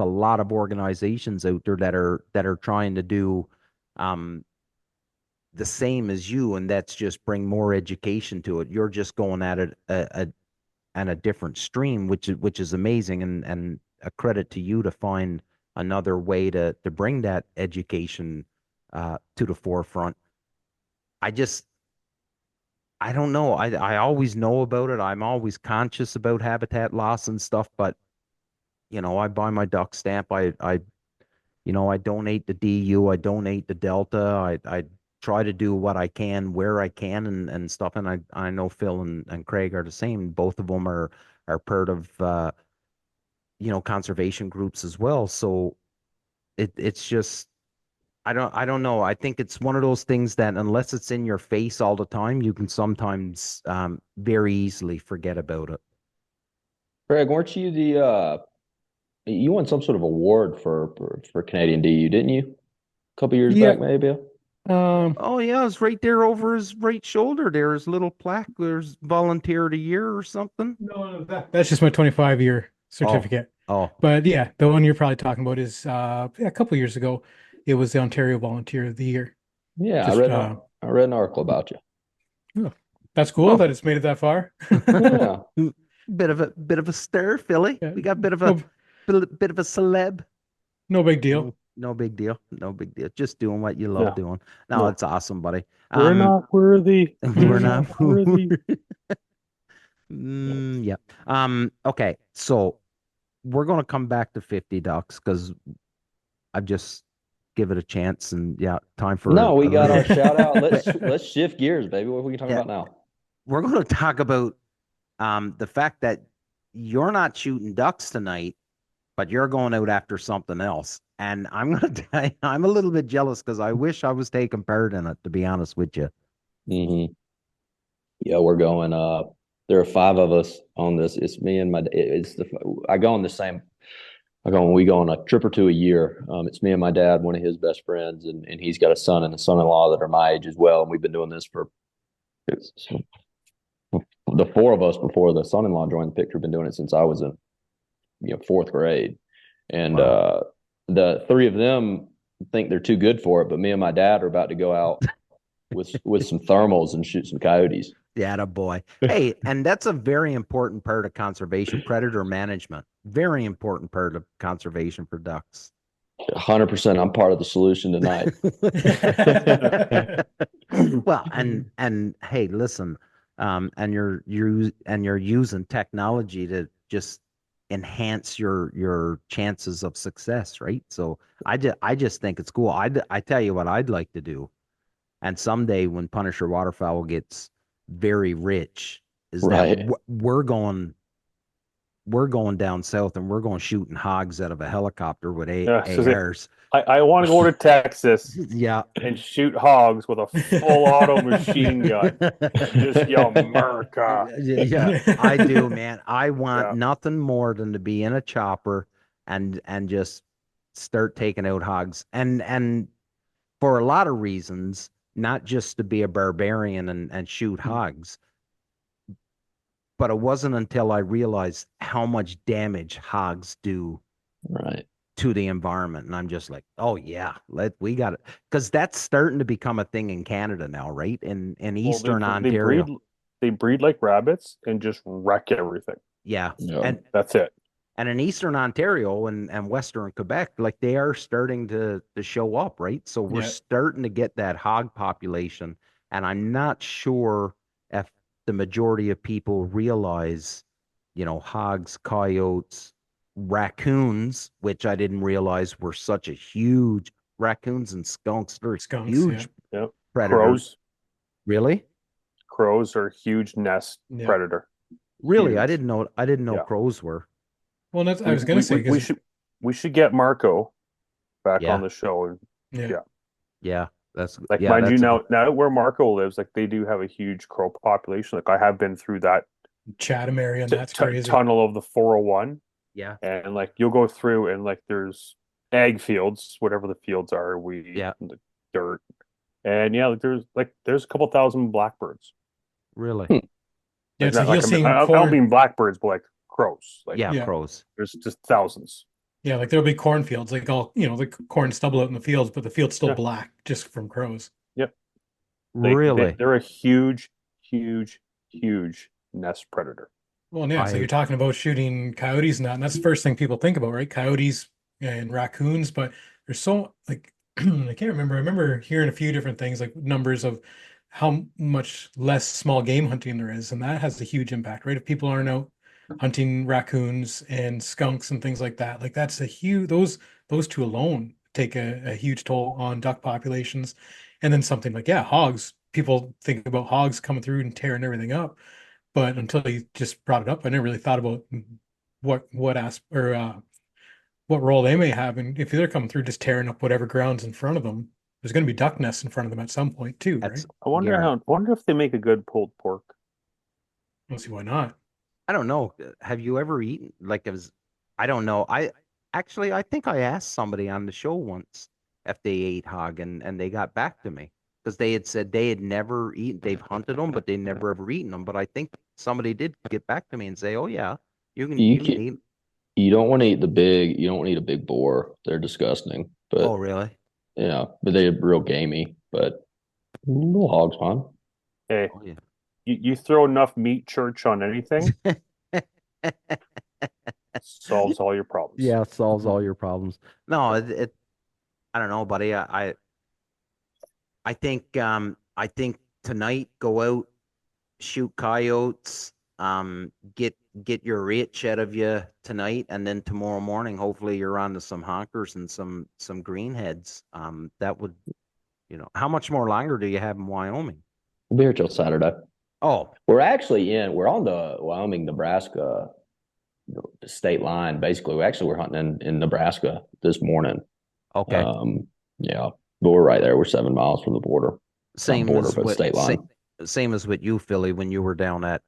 B: lot of organizations out there that are trying to do the same as you, and that's just bring more education to it. You're just going at it and a different stream, which is amazing, and a credit to you to find another way to bring that education to the forefront. I don't know. I always know about it. I'm always conscious about habitat loss and stuff, but I buy my duck stamp. I donate the DU, I donate the Delta. I try to do what I can where I can and stuff. And I know Phil and Craig are the same. Both of them are part of conservation groups as well. So it's just I don't know. I think it's one of those things that unless it's in your face all the time, you can sometimes very easily forget about it.
D: Greg, weren't you you won some sort of award for Canadian DU, didn't you? A couple years
F: Yeah.
D: back, maybe.
B: Oh yeah, it's right there over his right shoulder. There's a little plaque. There's volunteer of the year or something.
F: No, that's just my 25-year certificate.
B: Oh,
F: But yeah, the one you're probably talking about is a couple years ago. It was the Ontario Volunteer of the Year.
D: Yeah,
F: Just,
D: I read an article about you.
F: That's cool that it's made it that far.
D: Yeah.
B: bit of a stir, Philly.
F: Yeah.
B: We got bit of a celeb.
F: No big deal.
B: No big deal. No big deal. Just doing what you love doing. No, it's awesome, buddy.
E: We're not worthy.
B: We're not
E: worthy.
B: Yeah. Okay. So we're going to come back to 50 ducks because I've just give it a chance, and time for
D: No, we got our shout out. Let's shift gears, baby. What are we talking about now?
B: We're going to talk about the fact that you're not shooting ducks tonight, but you're going out after something else. And I'm going to tell you, I'm a little bit jealous because I wish I was taking part in it, to be honest with you.
D: Mm-hmm. Yeah, we're going. There are 5 of us on this. It's me and I go on the same. We go on a trip or two a year. It's me and my dad, one of his best friends, and he's got a son and a son-in-law that are my age as well. And we've been doing this for the 4 of us before the son-in-law joined the picture. Been doing it since I was in 4th grade, and the 3 of them think they're too good for it, but me and my dad are about to go out with some thermals and shoot some coyotes.
B: Yeah, boy. Hey, and that's a very important part of conservation, predator management. Very important part of conservation for ducks.
D: 100%. I'm part of the solution tonight.
B: Well, and hey, listen, and you're using technology to just enhance your chances of success, right? So I just think it's cool. I tell you what I'd like to do, and someday when Punisher Waterfowl gets very rich, is that we're going down south and we're going shooting hogs out of a helicopter with ARs.
E: I want to go to Texas and shoot hogs with a full auto machine gun. Just yell America.
B: Yeah, I do, man. I want nothing more than to be in a chopper and just start taking out hogs. And for a lot of reasons, not just to be a barbarian and shoot hogs. But it wasn't until I realized how much damage hogs do to the environment. And I'm just like, oh yeah, we got it. Because that's starting to become a thing in Canada now, right? In Eastern Ontario.
E: They breed like rabbits and just wreck everything.
B: Yeah.
E: And that's it.
B: And in Eastern Ontario and Western Quebec, like they are starting to show up, right? So we're starting to get that hog population. And I'm not sure if the majority of people realize, hogs, coyotes, raccoons, which I didn't realize were such a huge raccoons and skunks. They're huge predators.
E: Crows.
B: Really?
E: Crows are huge nest predator.
B: Really?
E: Huge.
B: I didn't know crows were.
F: Well, that's I was going to say
E: we should get Marco back on the show.
B: Yeah. That's
E: like mind you now where Marco lives, like they do have a huge crow population. Like I have been through that
F: Chatham area, and that's crazy.
E: Tunnel of the 401.
B: Yeah.
E: And like you'll go through and like there's ag fields, whatever the fields are, the dirt. And like there's a couple thousand blackbirds.
B: Really?
F: Yeah, so
E: I don't mean blackbirds, but like crows. Like
B: crows.
E: There's just thousands.
F: Yeah, like there'll be cornfields, like all the corn stubble out in the fields, but the field's still black just from crows.
E: Yep.
B: Really?
E: They're a huge, huge, huge nest predator.
F: Well, yeah, so you're talking about shooting coyotes and that's the first thing people think about, right? Coyotes and raccoons, but there's so like I can't remember. I remember hearing a few different things, like numbers of how much less small game hunting there is, and that has a huge impact, right? If people aren't out hunting raccoons and skunks and things like that, like that's a huge those two alone take a huge toll on duck populations. And then something like, yeah, hogs. People think about hogs coming through and tearing everything up. But until you just brought it up, I never really thought about what role they may have. And if they're coming through just tearing up whatever ground's in front of them, there's going to be duck nests in front of them at some point too, right?
E: I wonder if they make a good pulled pork.
F: I don't see why not.
B: I don't know. Have you ever eaten I don't know. I think I asked somebody on the show once if they ate hog and they got back to me because they had said they had never eaten, they've hunted them, but they never ever eaten them. But I think somebody did get back to me and say, oh yeah, you can eat.
D: You don't want to eat you don't want to eat a big boar. They're disgusting. But
B: oh really?
D: Yeah, but they're real gamey. But little hog's fine.
E: Hey,
B: Oh, yeah.
E: You throw enough meat church on anything, solves all your problems.
B: Yeah, solves all your problems. No, I don't know, buddy. I think tonight go out, shoot coyotes, get your rich out of you tonight, and then tomorrow morning, hopefully you're on to some honkers and some greenheads. That would, how much more longer do you have in Wyoming?
D: We'll be here till Saturday.
B: Oh,
D: we're on the Wyoming-Nebraska state line. Basically, we're hunting in Nebraska this morning.
B: Okay.
D: Yeah, but we're right there. We're 7 miles from the border.
B: Same
D: border,
B: as
D: but state line.
B: Same as with you, Philly, when you were down at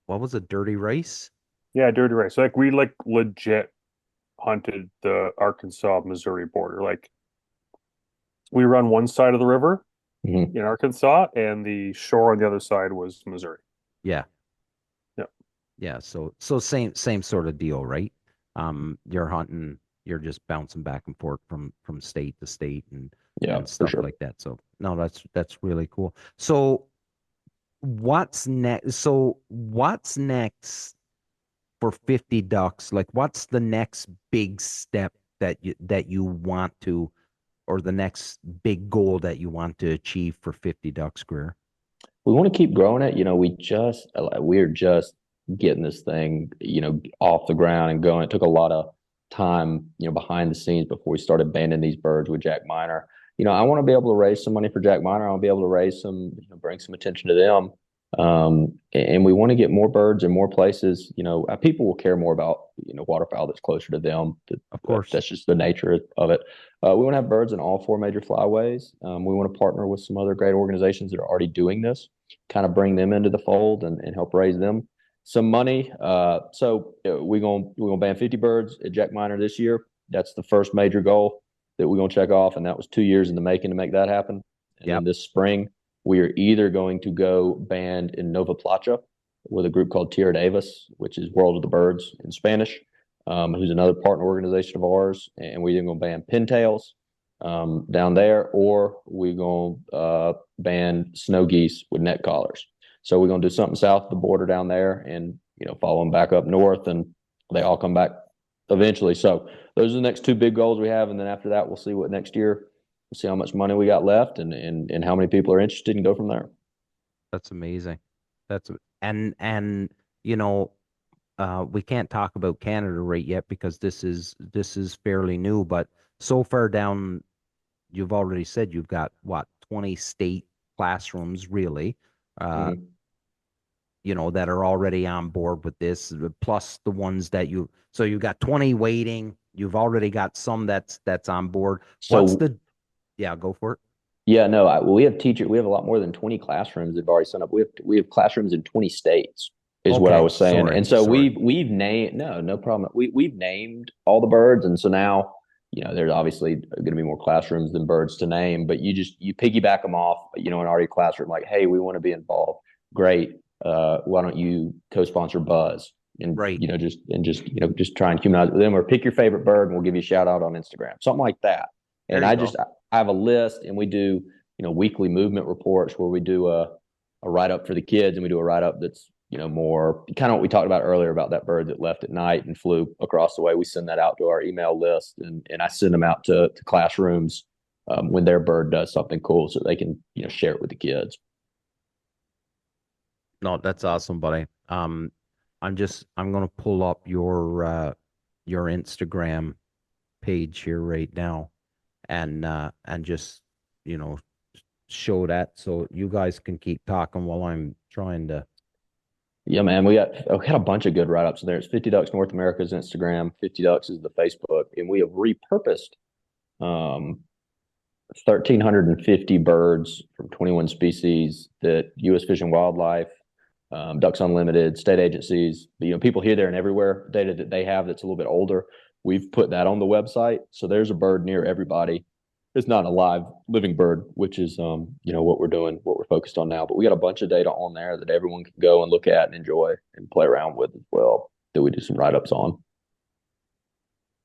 B: what was it, Dirty Rice?
E: Yeah, Dirty Rice. Like we legit hunted the Arkansas-Missouri border. Like we run one side of the river in Arkansas, and the shore on the other side was Missouri.
B: Yeah.
E: Yeah.
B: Yeah. So same sort of deal, right? You're hunting, you're just bouncing back and forth from state to state and stuff like that. So no, that's really cool. So what's next? For 50 ducks? Like what's the next big step that you want to, or the next big goal that you want to achieve for 50 ducks, Greer?
D: We want to keep growing it. We're just getting this thing, off the ground and going. It took a lot of time, behind the scenes before we started banding these birds with Jack Miner. I want to be able to raise some money for Jack Miner. I want to be able to raise some, bring some attention to them. And we want to get more birds in more places. People will care more about, waterfowl that's closer to them.
B: Of course.
D: That's just the nature of it. We want to have birds in all 4 major flyways. We want to partner with some other great organizations that are already doing this, kind of bring them into the fold and help raise them some money. So we're gonna ban 50 birds at Jack Miner this year. That's the first major goal that we're gonna check off, and that was 2 years in the making to make that happen. And then this spring, we are either going to go band in Nova Placha with a group called Tierra Davis, which is World of the Birds in Spanish, who's another partner organization of ours, and we're either gonna ban pintails down there, or we're gonna ban snow geese with net collars. So we're going to do something south of the border down there and, follow them back up north, and they all come back eventually. So those are the next 2 big goals we have. And then after that, we'll see what next year, we'll see how much money we got left and how many people are interested and go from there.
B: That's amazing. We can't talk about Canada right yet because this is fairly new, but so far down, you've already said you've got 20 state classrooms really. That are already on board with this, plus the ones that so you've got 20 waiting. You've already got some that's on board.
D: So
B: go for it.
D: Yeah, no, we have We have a lot more than 20 classrooms that have already signed up. We have classrooms in 20 states is what I was saying. And so we've named, no problem. We've named all the birds. And so now, there's obviously going to be more classrooms than birds to name, but you piggyback them off, an already classroom, like, hey, we want to be involved. Great. Why don't you co-sponsor Buzz and just try and humanize them, or pick your favorite bird and we'll give you a shout out on Instagram, something like that. And I have a list, and we do weekly movement reports where we do a write up for the kids, and we do a write up that's more kind of what we talked about earlier about that bird that left at night and flew across the way. We send that out to our email list, and I send them out to classrooms when their bird does something cool, so they can share it with the kids.
B: No, that's awesome, buddy. I'm gonna pull up your Instagram page here right now, and just show that so you guys can keep talking while I'm trying to.
D: Yeah, man, we got a bunch of good write-ups in there. It's 50 Ducks North America's Instagram, 50 Ducks is the Facebook, and we have repurposed 1,350 birds from 21 species that U.S. Fish and Wildlife, Ducks Unlimited, state agencies, people here, there, and everywhere, data that they have that's a little bit older. We've put that on the website, so there's a bird near everybody. It's not a live living bird, which is what we're doing, what we're focused on now. But we got a bunch of data on there that everyone can go and look at and enjoy and play around with as well, that we do some write-ups on.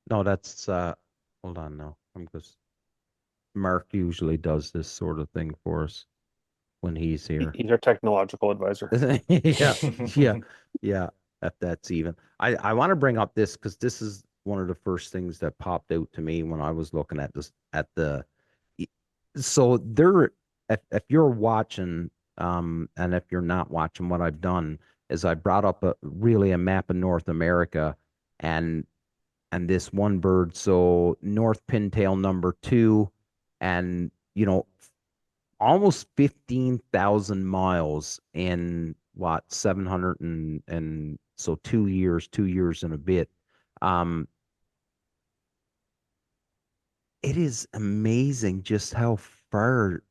B: No, that's hold on now. I'm just Mark usually does this sort of thing for us when he's here.
E: He's our technological advisor.
B: Yeah. If that's even. I want to bring up this because this is one of the first things that popped out to me when I was looking at this so there, if you're watching, and if you're not watching, what I've done is I brought up a map of North America, and this one bird, so North Pintail number 2, and almost 15,000 miles in what, 700 and so 2 years and a bit. It is amazing just how far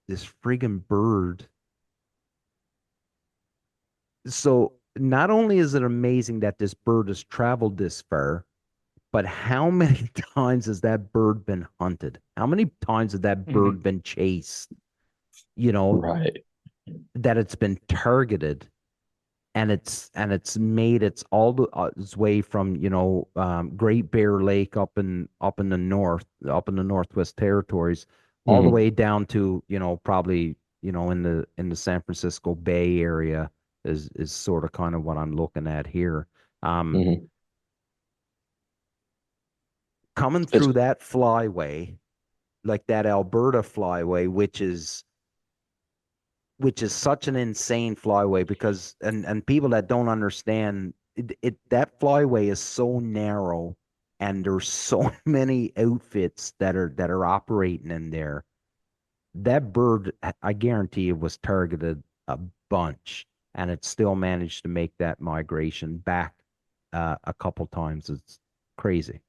B: this friggin' bird. So not only is it amazing that this bird has traveled this far, but how many times has that bird been hunted? How many times has that bird been chased?
D: Right.
B: That it's been targeted, and it's made its way from Great Bear Lake up in the north, up in the Northwest Territories, all the way down to probably in the San Francisco Bay area is sort of kind of what I'm looking at here. Coming through that flyway, like that Alberta flyway, which is such an insane flyway, because and people that don't understand that flyway is so narrow, and there's so many outfits that are operating in there. That bird, I guarantee you, was targeted a bunch, and it still managed to make that migration back a couple times. It's crazy.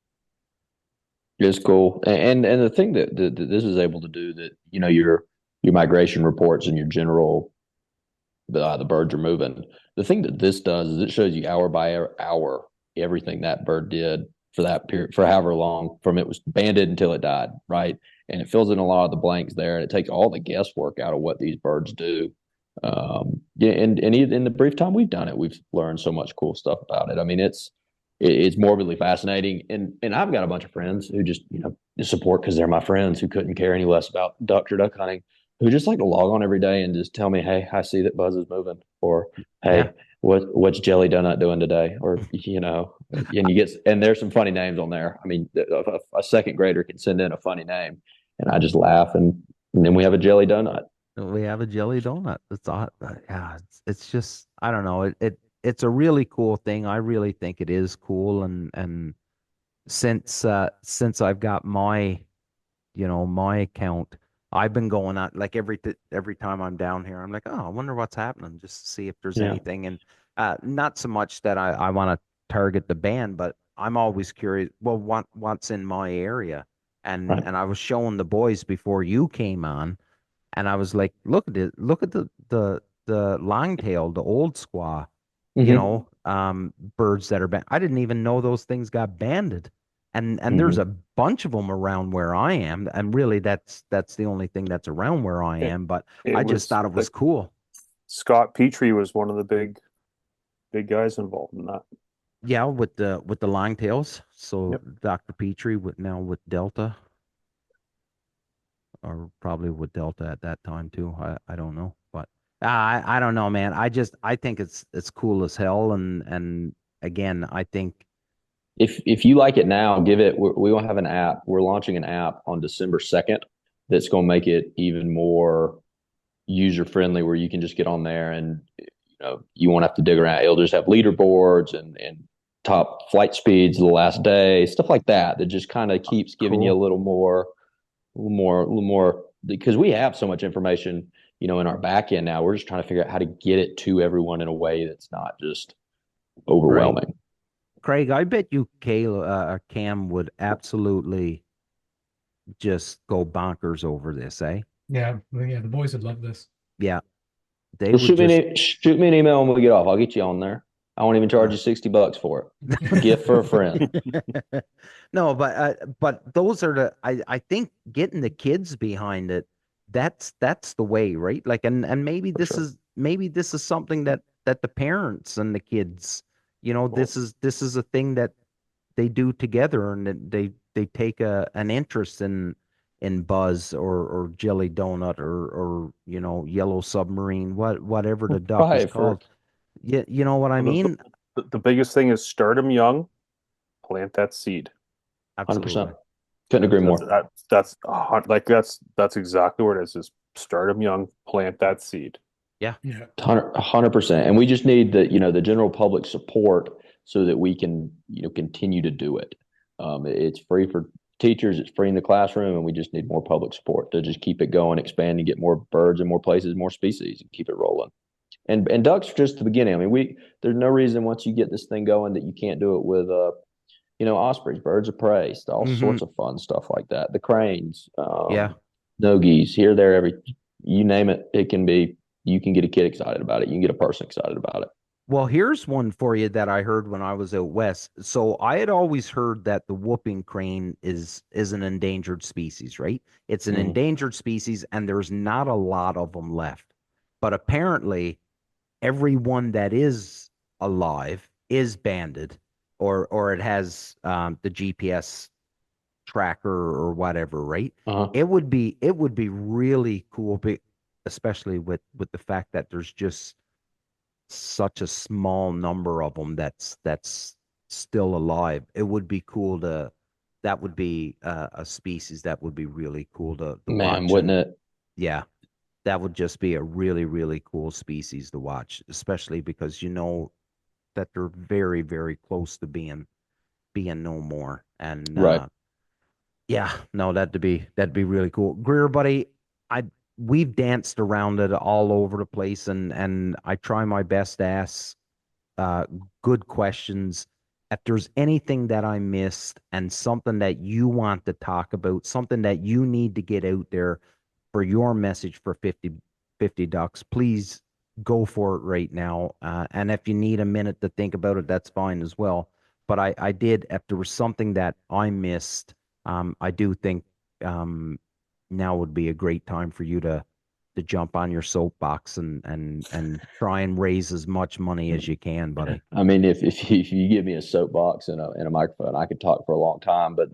D: It's cool, and the thing that this is able to do, that your migration reports and your general the birds are moving. The thing that this does is it shows you hour by hour everything that bird did for that period, for however long, from it was banded until it died, right? And it fills in a lot of the blanks there, and it takes all the guesswork out of what these birds do. And in the brief time we've done it, we've learned so much cool stuff about it. I mean, it's morbidly fascinating, and I've got a bunch of friends who just support because they're my friends, who couldn't care any less about duck hunting, who just like to log on every day and just tell me, hey, I see that Buzz is moving, or hey, what's Jelly Donut doing today, or and there's some funny names on there. I mean, a second grader can send in a funny name, and I just laugh, and then we have a Jelly Donut.
B: We have a Jelly Donut. It's yeah, it's just, I don't know. It's a really cool thing. I really think it is cool, and since I've got my my account, I've been going out like every time I'm down here. I'm like, oh, I wonder what's happening, just to see if there's anything. And not so much that I want to target the band, but I'm always curious. Well, what's in my area? And I was showing the boys before you came on, and I was like, look at it, look at the longtail, the old squaw, birds that are I didn't even know those things got banded. And there's a bunch of them around where I am, and really that's the only thing that's around where I am. But I just thought it was cool.
E: Scott Petrie was one of the big guys involved in that.
B: Yeah, with the longtails. So Dr. Petrie with Delta, or probably with Delta at that time too. I don't know, but I don't know, man. I think it's cool as hell, and again, I think
D: If you like it now, give it. We will have an app. We're launching an app on December 2nd that's going to make it even more user friendly, where you can just get on there and you won't have to dig around. It'll just have leaderboards and top flight speeds the last day, stuff like that. That just kind of keeps giving you a little more because we have so much information, in our back end now. We're just trying to figure out how to get it to everyone in a way that's not just
B: right.
D: overwhelming.
B: Craig, I bet you Cam would absolutely just go bonkers over this, eh?
F: Yeah, the boys would love this.
B: Yeah, they
D: Well,
B: would
D: shoot me an email when we get off. I'll get you on there. I won't even charge you $60 for it. Gift for a friend.
B: No, but those are I think getting the kids behind it, that's the way, right? Like, and maybe this is something that the parents and the kids, this is a thing that they do together, and that they take an interest in Buzz or Jelly Donut or Yellow Submarine, whatever the duck is
D: Right.
B: called. You know what I mean?
E: The biggest thing is start them young, plant that seed.
D: 100%. Couldn't agree more.
E: That's exactly what it is. Is start them young, plant that seed.
B: Yeah.
D: 100%. And we just need the general public support so that we can, continue to do it. It's free for teachers. It's free in the classroom, and we just need more public support to just keep it going, expand, and get more birds in more places, more species, and keep it rolling. And ducks are just the beginning. I mean, there's no reason once you get this thing going that you can't do it with ospreys, birds of prey, all sorts of fun stuff like that. The cranes,
B: Yeah.
D: nogies, here, there, you name it, it can be. You can get a kid excited about it. You can get a person excited about it.
B: Well, here's one for you that I heard when I was out west. So I had always heard that the whooping crane is an endangered species, right? It's an endangered species, and there's not a lot of them left. But apparently, everyone that is alive is banded, or it has the GPS tracker or whatever, right? It would be really cool, especially with the fact that there's just such a small number of them that's still alive. It would be cool that would be a species that would be really cool to
D: Man,
B: watch.
D: wouldn't it?
B: Yeah, that would just be a really, really cool species to watch, especially because that they're very, very close to being no more. And
D: right.
B: Yeah, no, that'd be really cool. Greer, buddy, we've danced around it all over the place, and I try my best to ask good questions. If there's anything that I missed and something that you want to talk about, something that you need to get out there for your message for 50 ducks, please go for it right now. And if you need a minute to think about it, that's fine as well. But I did, if there was something that I missed, I do think now would be a great time for you to jump on your soapbox and try and raise as much money as you can, buddy.
D: I mean, if you give me a soapbox and a microphone, I could talk for a long time. But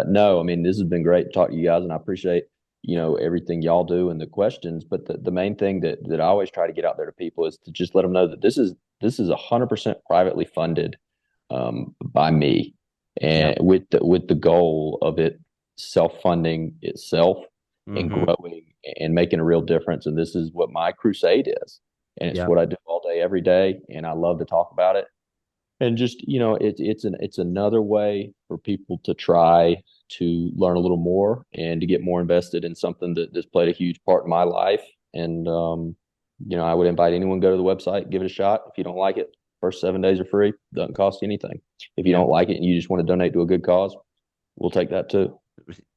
D: no, I mean, this has been great to talk to you guys, and I appreciate everything y'all do and the questions. But the main thing that I always try to get out there to people is to just let them know that this is 100% privately funded by me, and with the goal of it self-funding itself and growing and making a real difference. And this is what my crusade is, and it's what I do all day, every day, and I love to talk about it. And just it's another way for people to try to learn a little more and to get more invested in something that's played a huge part in my life. And I would invite anyone to go to the website, give it a shot. If you don't like it, first 7 days are free. Doesn't cost you anything. If you don't like it and you just want to donate to a good cause, we'll take that too.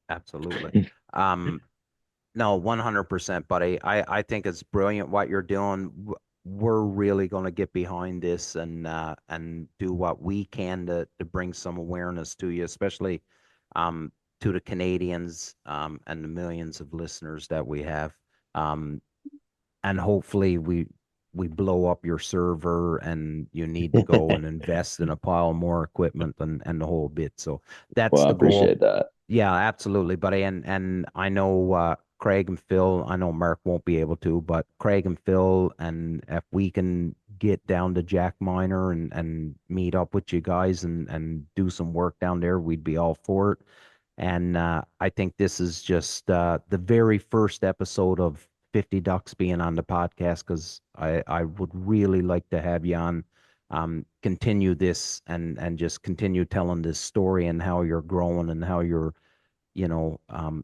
B: Absolutely. No, 100%, buddy. I think it's brilliant what you're doing. We're really going to get behind this and do what we can to bring some awareness to you, especially to the Canadians and the millions of listeners that we have. And hopefully we blow up your server and you need to go and invest in a pile more equipment and the whole bit. So that's the goal.
D: I appreciate that.
B: Yeah, absolutely, buddy. And I know Craig and Phil, I know Mark won't be able to, but Craig and Phil, and if we can get down to Jack Miner and meet up with you guys and do some work down there, we'd be all for it. And I think this is just the very first episode of 50 Ducks being on the podcast, because I would really like to have you on, continue this and just continue telling this story and how you're growing and how you're,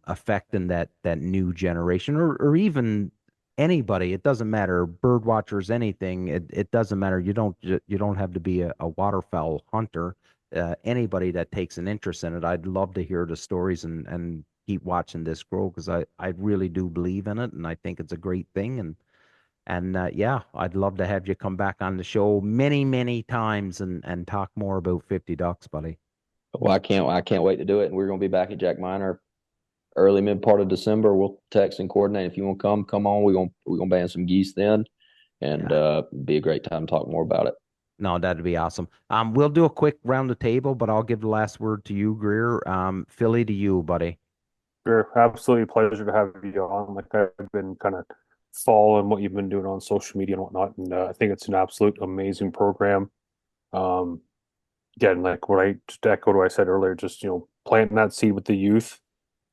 B: affecting that new generation, or even anybody. It doesn't matter, bird watchers, anything. It doesn't matter. You don't have to be a waterfowl hunter. Anybody that takes an interest in it, I'd love to hear the stories and keep watching this grow, because I really do believe in it, and I think it's a great thing. And yeah, I'd love to have you come back on the show many, many times and talk more about 50 Ducks, buddy.
D: Well, I can't wait to do it. And we're going to be back at Jack Miner early mid part of December. We'll text and coordinate. If you want to come on. We're gonna band some geese then, and be a great time to talk more about it.
B: No, that'd be awesome. We'll do a quick round the table, but I'll give the last word to you, Greer. Philly, to you, buddy.
E: Sure, absolutely pleasure to have you on. Like, I've been kind of following what you've been doing on social media and whatnot, and I think it's an absolute amazing program. Um, Again, like what I just echoed what I said earlier, just planting that seed with the youth,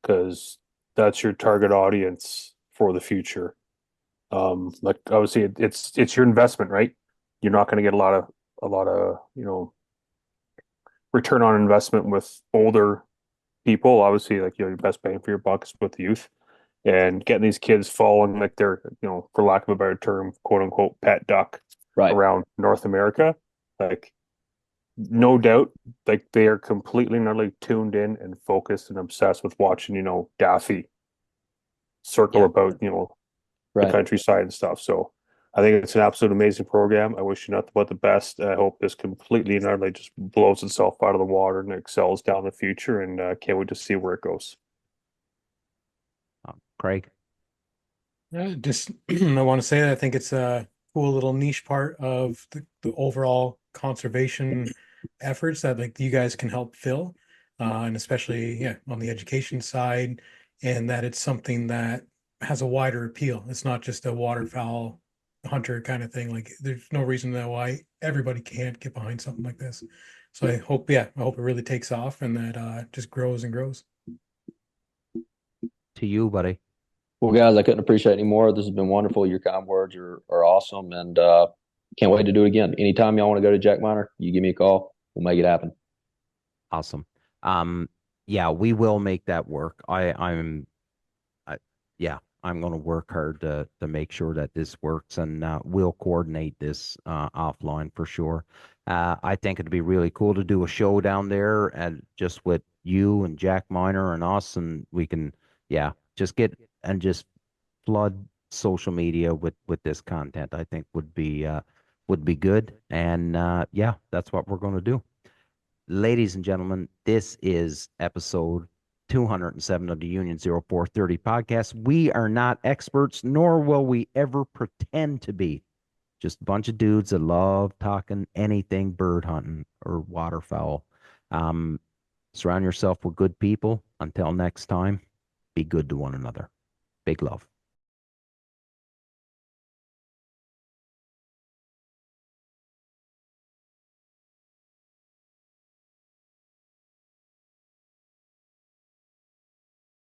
E: because that's your target audience for the future. Like obviously it's your investment, right? You're not going to get a lot of return on investment with older people. Obviously, like your best bang for your buck is with the youth, and getting these kids following like their for lack of a better term, quote unquote, pet duck
D: Right.
E: around North America. Like, no doubt, like they are completely and utterly tuned in and focused and obsessed with watching Daffy circle about the
D: Right.
E: countryside and stuff. So I think it's an absolute amazing program. I wish you nothing but the best. I hope this completely and utterly just blows itself out of the water and excels down the future, and can't wait to see where it goes.
B: Craig.
F: Yeah, just I want to say that I think it's a cool little niche part of the overall conservation efforts that like you guys can help fill, and especially on the education side, and that it's something that has a wider appeal. It's not just a waterfowl hunter kind of thing. Like there's no reason that why everybody can't get behind something like this. So I hope it really takes off and that just grows and grows.
B: To you, buddy.
D: Well, guys, I couldn't appreciate any more. This has been wonderful. Your kind words are awesome, and can't wait to do it again. Anytime y'all want to go to Jack Miner, you give me a call. We'll make it happen.
B: Awesome. Yeah, we will make that work. I'm going to work hard to make sure that this works, and we'll coordinate this offline for sure. I think it'd be really cool to do a show down there, and just with you and Jack Miner and us, and we can just flood social media with this content. I think would be good, and that's what we're going to do. Ladies and gentlemen, this is episode 207 of the Union 0430 podcast. We are not experts, nor will we ever pretend to be. Just a bunch of dudes that love talking anything bird hunting or waterfowl. Surround yourself with good people. Until next time, be good to one another. Big love.